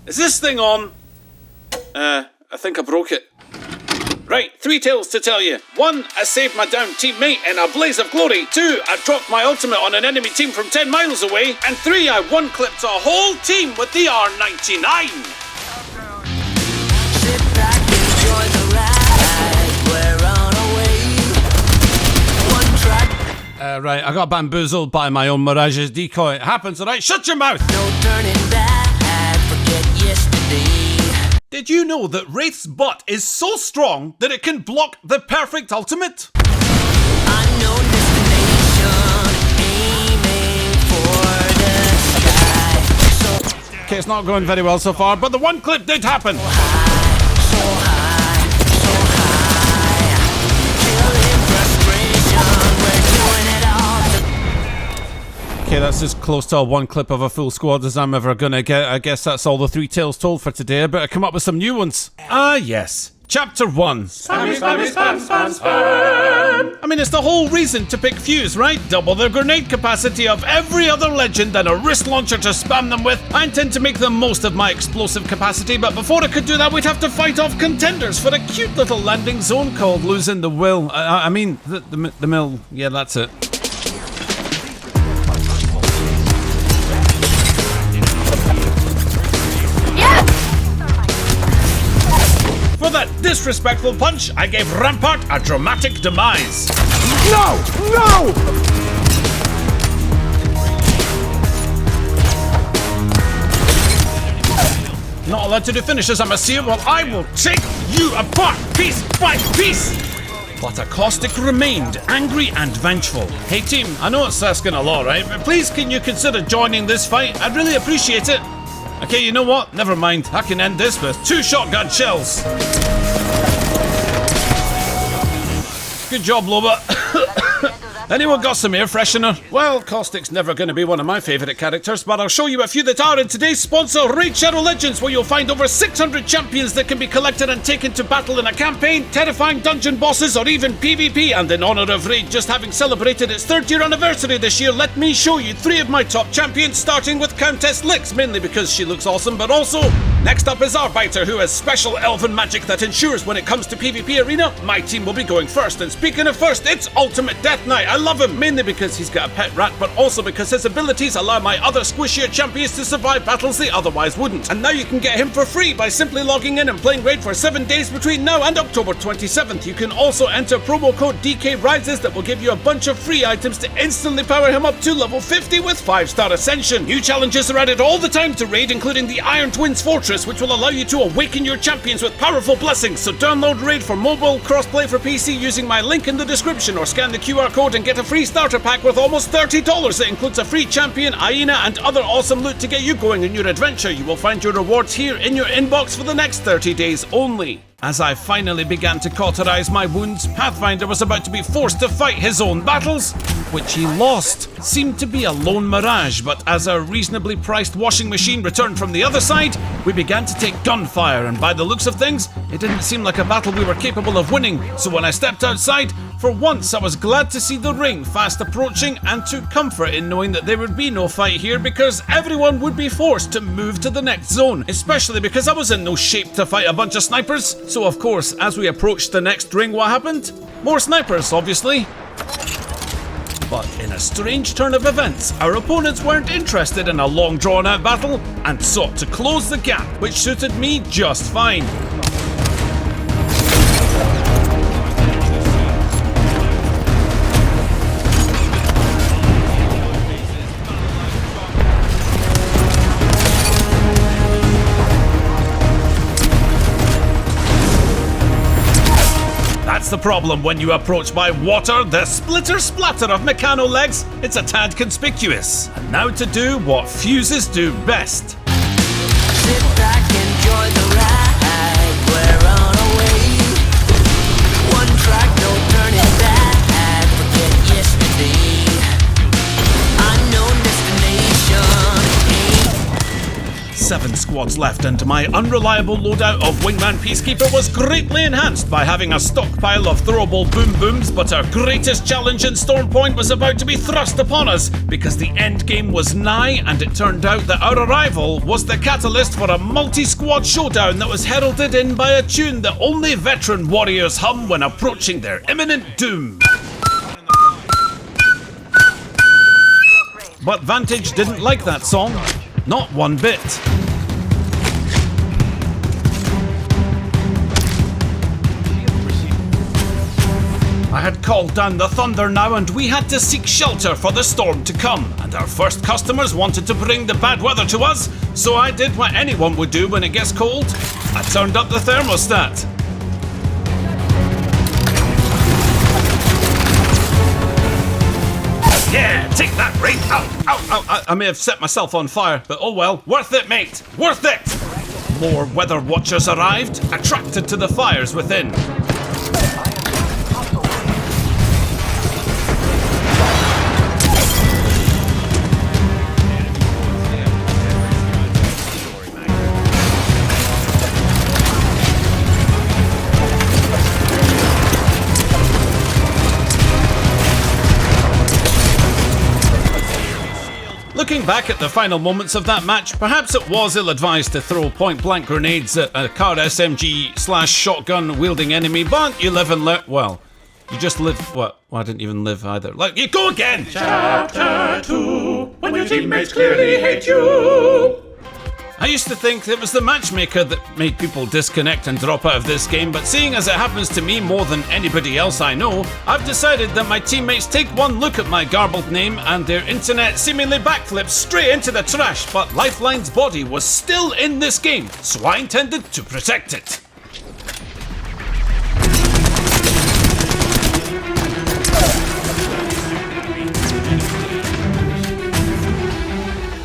Is this thing on? I think I broke it. Right, 3 tales to tell you. 1, I saved my downed teammate in a blaze of glory. 2, I dropped my ultimate on an enemy team from 10 miles away. And 3, I one-clipped a whole team with the R99. Sit back, enjoy the ride. We're on our way. One track. Right, I got bamboozled by my own Mirage's decoy. It happens, alright? Shut your mouth! No turning back. Forget yesterday. Did you know that Wraith's butt is so strong that it can block the perfect ultimate? Unknown destination. Aiming for the sky. Okay, it's not going very well so far, but the one clip did happen. So high. Killing frustration. We're doing it all. Okay, that's as close to a one clip of a full squad as I'm ever gonna get. I guess that's all the 3 tales told for today. I better come up with some new ones. Ah, yes. Chapter 1. Spammy, spammy, spam, spam, spam. I mean, it's the whole reason to pick Fuse, right? Double the grenade capacity of every other legend and a wrist launcher to spam them with. I intend to make the most of my explosive capacity, but before I could do that, we'd have to fight off contenders for a cute little landing zone called Losing the Will. I mean, the mill. Yeah, that's it. For that disrespectful punch, I gave Rampart a dramatic demise. No! No! Not allowed to do finishes, I'm a seer. Well, I will take you apart, piece by piece. But a Caustic remained, angry and vengeful. Hey team, I know it's asking a lot, right? But please can you consider joining this fight? I'd really appreciate it. Okay, you know what? Never mind. I can end this with 2 shotgun shells. Good job, Loba. Anyone got some air freshener? Well, Caustic's never going to be one of my favourite characters, but I'll show you a few that are in today's sponsor, Raid Shadow Legends, where you'll find over 600 champions that can be collected and taken to battle in a campaign, terrifying dungeon bosses, or even PvP. And in honour of Raid just having celebrated its 3rd year anniversary this year, let me show you 3 of my top champions, starting with Countess Lix, mainly because she looks awesome, but also... Next up is Arbiter, who has special elven magic that ensures when it comes to PvP arena, my team will be going first. And speaking of first, it's Ultimate Death Knight. I love him, mainly because he's got a pet rat, but also because his abilities allow my other squishier champions to survive battles they otherwise wouldn't. And now you can get him for free by simply logging in and playing Raid for 7 days between now and October 27th. You can also enter promo code DK Rises that will give you a bunch of free items to instantly power him up to level 50 with 5-star Ascension. New challenges are added all the time to Raid, including the Iron Twins Fortress, which will allow you to awaken your champions with powerful blessings. So download Raid for mobile, crossplay for PC using my link in the description, or scan the QR code and get a free starter pack worth almost $30 that includes a free champion, hyena, and other awesome loot to get you going in your adventure. You will find your rewards here in your inbox for the next 30 days only. As I finally began to cauterize my wounds, Pathfinder was about to be forced to fight his own battles, which he lost. Seemed to be a lone mirage, but as a reasonably priced washing machine returned from the other side, we began to take gunfire, and by the looks of things, it didn't seem like a battle we were capable of winning. So when I stepped outside, for once I was glad to see the ring fast approaching and took comfort in knowing that there would be no fight here because everyone would be forced to move to the next zone, especially because I was in no shape to fight a bunch of snipers. So of course, as we approached the next ring, what happened? More snipers, obviously. But in a strange turn of events, our opponents weren't interested in a long drawn out battle and sought to close the gap, which suited me just fine. That's the problem when you approach by water, the splitter splatter of mechano legs, it's a tad conspicuous. And now to do what fuses do best. Sit back, enjoy the ride. We're on our way. One track, no turning back. Forget yesterday. Unknown destination. 7 7 squads left, and my unreliable loadout of Wingman Peacekeeper was greatly enhanced by having a stockpile of throwable boom booms, but our greatest challenge in Storm Point was about to be thrust upon us, because the end game was nigh, and it turned out that our arrival was the catalyst for a multi-squad showdown that was heralded in by a tune that only veteran warriors hum when approaching their imminent doom. But Vantage didn't like that song. Not one bit. I had called down the thunder now, and we had to seek shelter for the storm to come. And our first customers wanted to bring the bad weather to us, so I did what anyone would do when it gets cold. I turned up the thermostat. Yeah, take that, Ray! Ow, ow, ow! I may have set myself on fire, but oh well. Worth it, mate! Worth it! More weather watchers arrived, attracted to the fires within. Looking back at the final moments of that match, perhaps it was ill-advised to throw point-blank grenades at a car SMG/shotgun wielding enemy, but you live and learn. Well, you just live. What? Well, I didn't even live either. Like, you go again! Chapter 2, when your teammates clearly hate you. I used to think it was the matchmaker that made people disconnect and drop out of this game, but seeing as it happens to me more than anybody else I know, I've decided that my teammates take one look at my garbled name and their internet seemingly backflips straight into the trash, but Lifeline's body was still in this game, so I intended to protect it.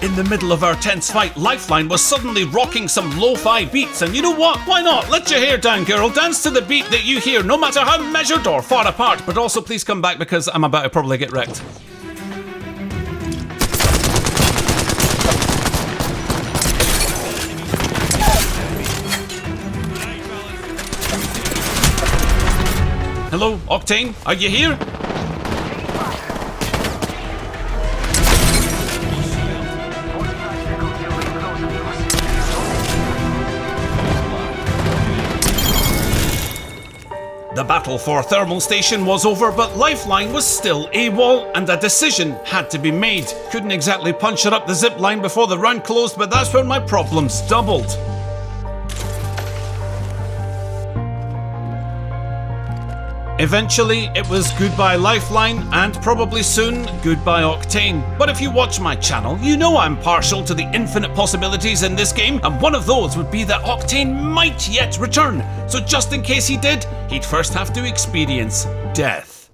In the middle of our tense fight, Lifeline was suddenly rocking some lo-fi beats, and you know what? Why not? Let your hair down, girl. Dance to the beat that you hear, no matter how measured or far apart. But also, please come back because I'm about to probably get wrecked. Hello, Octane? Are you here? The battle for Thermal Station was over, but Lifeline was still AWOL, and a decision had to be made. Couldn't exactly punch her up the zip line before the round closed, but that's when my problems doubled. Eventually, it was goodbye Lifeline, and probably soon, goodbye Octane. But if you watch my channel, you know I'm partial to the infinite possibilities in this game, and one of those would be that Octane might yet return. So just in case he did, he'd first have to experience death.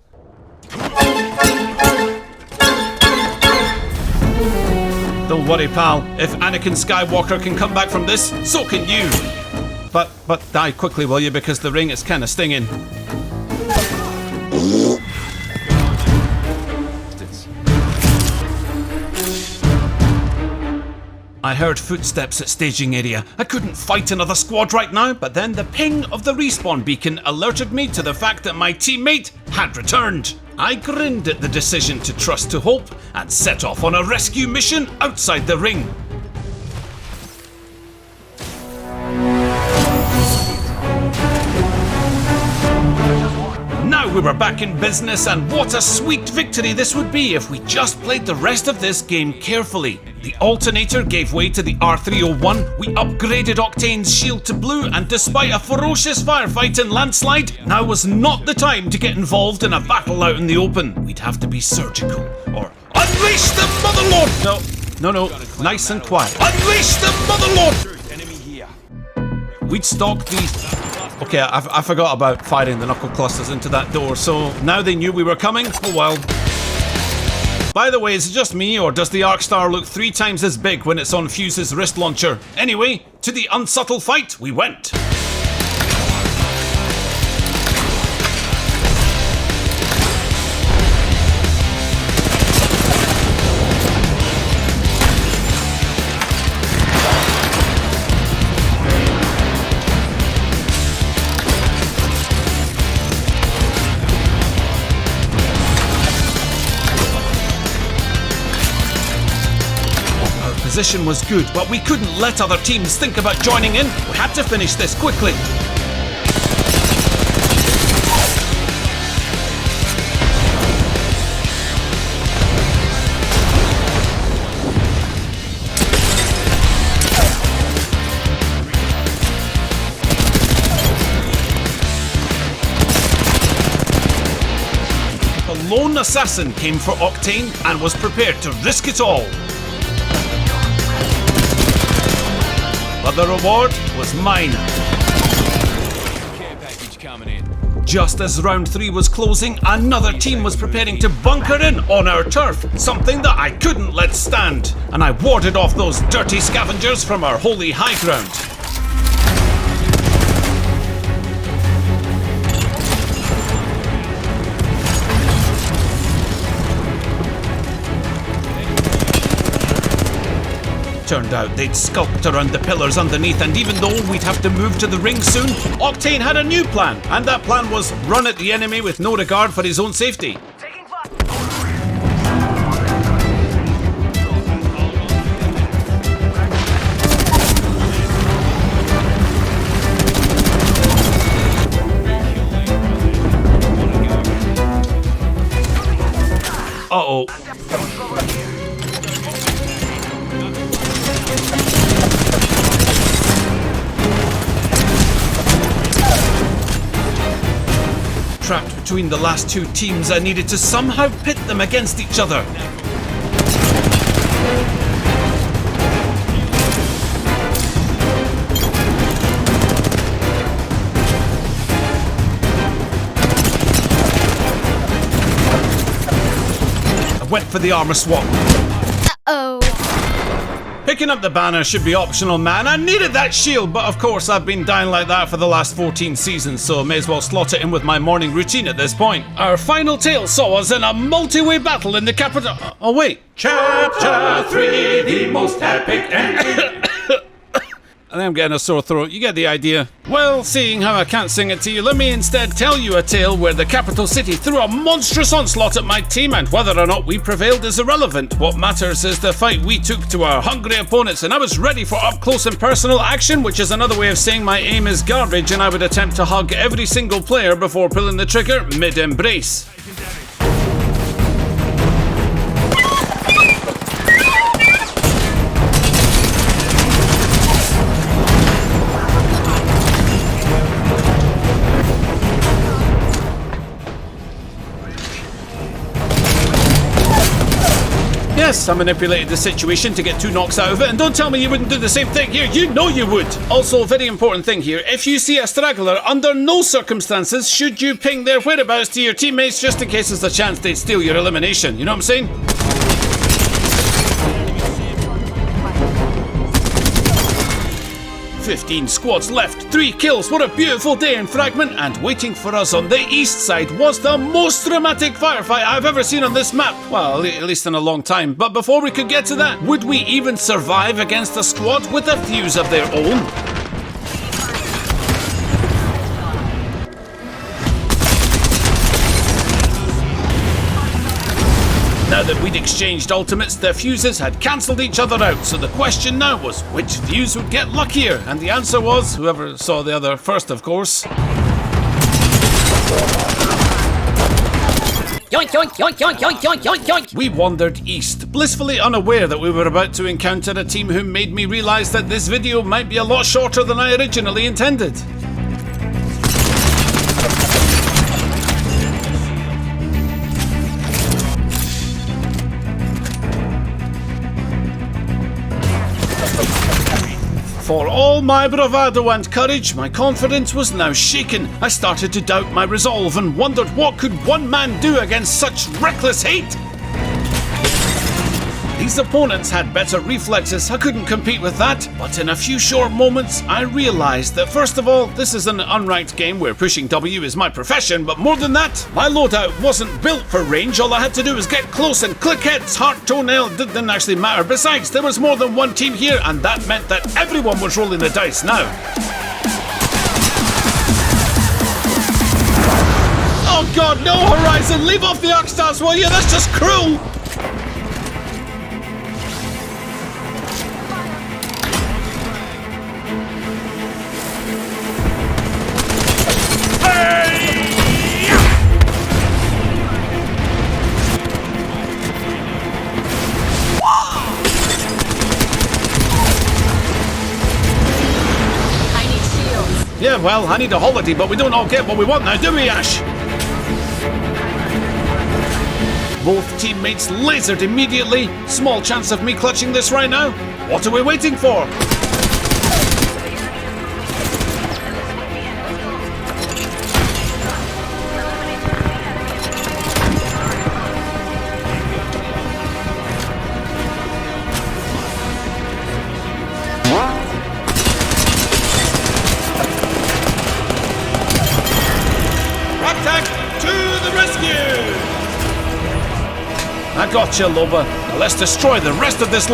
Don't worry, pal. If Anakin Skywalker can come back from this, so can you. But die quickly, will you? Because the ring is kind of stinging. I heard footsteps at staging area. I couldn't fight another squad right now, but then the ping of the respawn beacon alerted me to the fact that my teammate had returned. I grinned at the decision to trust to hope and set off on a rescue mission outside the ring. Now we were back in business, and what a sweet victory this would be if we just played the rest of this game carefully. The alternator gave way to the R301, we upgraded Octane's shield to blue, and despite a ferocious firefight and landslide, now was not the time to get involved in a battle out in the open. We'd have to be surgical, or unleash the Motherlord! No, nice and quiet. Unleash the Motherlord! We'd stalk these... Okay, I forgot about firing the knuckle clusters into that door, so now they knew we were coming? Oh well. By the way, is it just me, or does the Arcstar look 3 times as big when it's on Fuse's wrist launcher? Anyway, to the unsubtle fight we went. position was good, but we couldn't let other teams think about joining in. We had to finish this quickly. The lone assassin came for Octane and was prepared to risk it all. But the reward was mine. Care package coming in. Just as round 3 was closing, another team was preparing to bunker in on our turf, something that I couldn't let stand, and I warded off those dirty scavengers from our holy high ground. Turned out they'd skulked around the pillars underneath, and even though we'd have to move to the ring soon, Octane had a new plan, and that plan was run at the enemy with no regard for his own safety. Uh-oh. Trapped between the last two teams, I needed to somehow pit them against each other. I went for the armor swap. Uh-oh. Picking up the banner should be optional, man. I needed that shield, but of course I've been dying like that for the last 14 seasons, so I may as well slot it in with my morning routine at this point. Our final tale saw us in a multi-way battle in the capital. Oh wait. Chapter 3, the most epic ending. I think I'm getting a sore throat, you get the idea. Well, seeing how I can't sing it to you, let me instead tell you a tale where the capital city threw a monstrous onslaught at my team, and whether or not we prevailed is irrelevant. What matters is the fight we took to our hungry opponents, and I was ready for up close and personal action, which is another way of saying my aim is garbage and I would attempt to hug every single player before pulling the trigger mid-embrace. Yes, I manipulated the situation to get 2 knocks out of it, and don't tell me you wouldn't do the same thing here, you know you would! Also, very important thing here, if you see a straggler, under no circumstances should you ping their whereabouts to your teammates just in case there's a chance they'd steal your elimination, you know what I'm saying? 15 squads left, 3 kills, what a beautiful day in Fragment, and waiting for us on the east side was the most dramatic firefight I've ever seen on this map. Well, at least in a long time. But before we could get to that, would we even survive against a squad with a fuse of their own? Now that we'd exchanged ultimates, the fuses had cancelled each other out, so the question now was which fuse would get luckier, and the answer was whoever saw the other first, of course. Yoink, yoink, yoink, yoink, yoink, yoink, yoink, yoink. We wandered east, blissfully unaware that we were about to encounter a team who made me realise that this video might be a lot shorter than I originally intended. For all my bravado and courage, my confidence was now shaken. I started to doubt my resolve and wondered what could one man do against such reckless hate? These opponents had better reflexes, I couldn't compete with that, but in a few short moments I realised that first of all, this is an unranked game where pushing W is my profession, but more than that, my loadout wasn't built for range. All I had to do was get close and click heads, heart, toenail, didn't actually matter. Besides, there was more than one team here, and that meant that everyone was rolling the dice now. Oh god, no Horizon, leave off the arc stars, will you? That's just cruel! Yeah, well, I need a holiday, but we don't all get what we want now, do we, Ash? Both teammates lasered immediately. Small chance of me clutching this right now. What are we waiting for? I gotcha, Loba. Now let's destroy the rest of this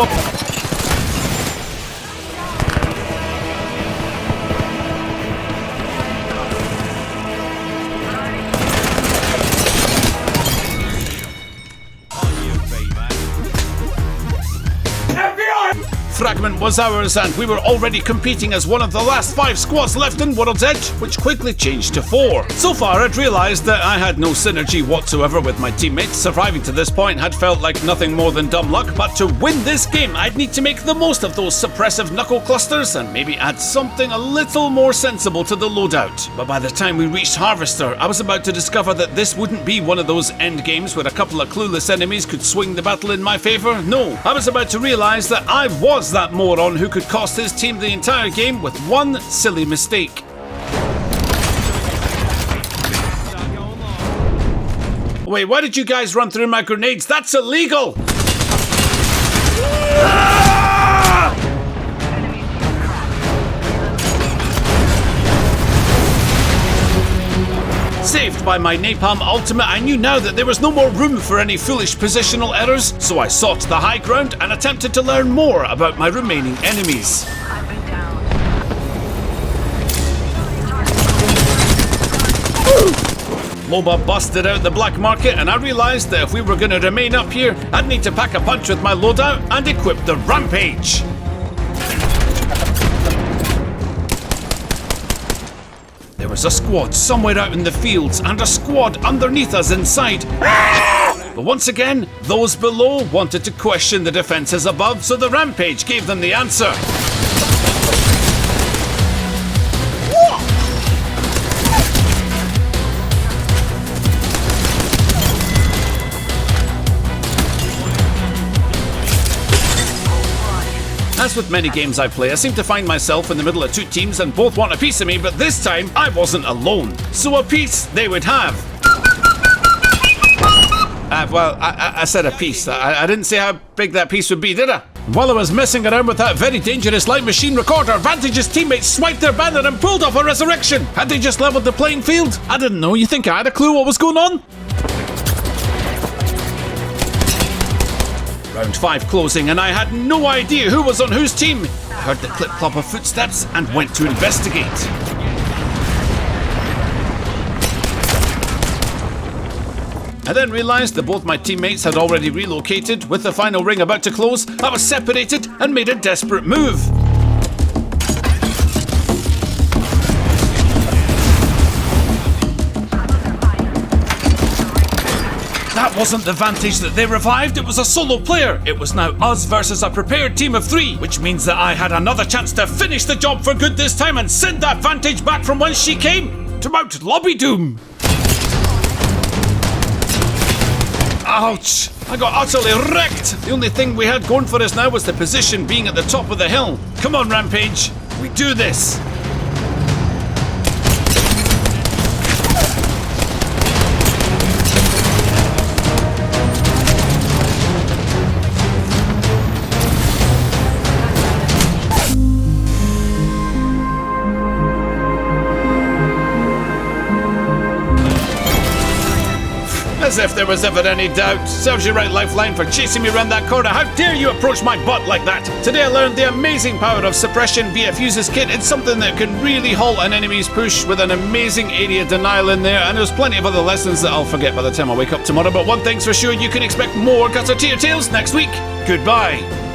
Fragment was ours, and we were already competing as one of the last 5 squads left in World's Edge, which quickly changed to 4. So far, I'd realised that I had no synergy whatsoever with my teammates. Surviving to this point had felt like nothing more than dumb luck, but to win this game, I'd need to make the most of those suppressive knuckle clusters and maybe add something a little more sensible to the loadout. But by the time we reached Harvester, I was about to discover that this wouldn't be one of those end games where a couple of clueless enemies could swing the battle in my favour. No, I was about to realise that I was that moron who could cost his team the entire game with one silly mistake. Wait, why did you guys run through my grenades? That's illegal! Saved by my napalm ultimate, I knew now that there was no more room for any foolish positional errors, so I sought the high ground and attempted to learn more about my remaining enemies. Loba busted out the black market, and I realised that if we were going to remain up here, I'd need to pack a punch with my loadout and equip the Rampage. There was a squad somewhere out in the fields and a squad underneath us inside. But once again, those below wanted to question the defences above, so the Rampage gave them the answer. As with many games I play, I seem to find myself in the middle of 2 teams and both want a piece of me, but this time I wasn't alone. So a piece they would have. I said a piece. I didn't say how big that piece would be, did I? While I was messing around with that very dangerous light machine recorder, Vantage's teammates swiped their banner and pulled off a resurrection. Had they just leveled the playing field? I didn't know. You think I had a clue what was going on? Round 5 closing, and I had no idea who was on whose team. I heard the clip-clop of footsteps and went to investigate. I then realised that both my teammates had already relocated. With the final ring about to close, I was separated and made a desperate move. That wasn't the Vantage that they revived, it was a solo player. It was now us versus a prepared team of 3, which means that I had another chance to finish the job for good this time and send that Vantage back from whence she came, to Mount Lobby Doom. Ouch! I got utterly wrecked! The only thing we had going for us now was the position being at the top of the hill. Come on, Rampage, we do this! As if there was ever any doubt. Serves you right, Lifeline, for chasing me around that corner. How dare you approach my butt like that? Today I learned the amazing power of suppression via Fuse's kit. It's something that can really halt an enemy's push with an amazing area denial in there, and there's plenty of other lessons that I'll forget by the time I wake up tomorrow. But one thing's for sure, you can expect more Gutter Tear Tales next week. Goodbye.